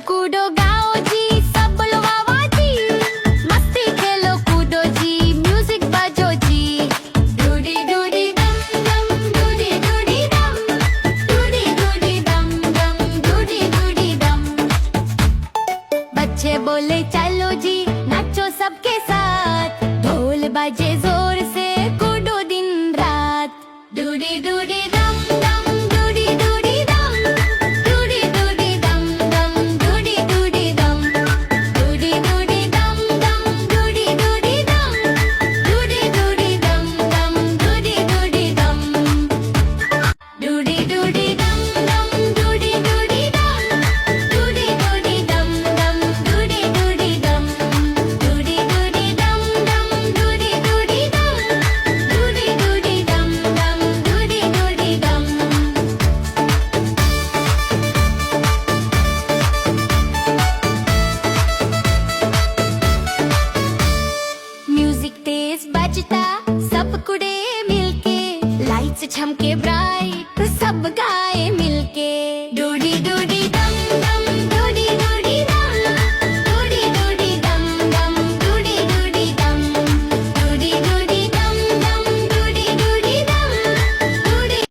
कूदो गाओ जी, सब बोलो वाह वाह जी। मस्ती खेलो कूदो जी, म्यूजिक बजो जी। डूडी डूडी डम डम, डूडी डूडी डम, डूडी डूडी डम डम, डूडी डूडी डम। बच्चे बोले चलो जी, नाचो सबके साथ। ढोल बजे जोर से, कूदो दिन रात। डूडी डूडी डम डम, डूडी डूडी डम, डूडी डूडी डम डम, डूडी डूडी डम। डूडी डूडी डम डम, डूडी डूडी डम, डूडी डूडी डम डम, डूडी डूडी डम। डूडी डूडी डम डम, डूडी डूडी डम, डूडी डूडी डम डम, डूडी डूडी डम। डूडी डूडी डम डम, डूडी डूडी डम, डूडी डूडी डम डम, डूडी डूडी डम। म्यूजिक तेज बजता, सब कुड़े मिलके। लाइट्स झमके ब्राइट, सब गाए मिल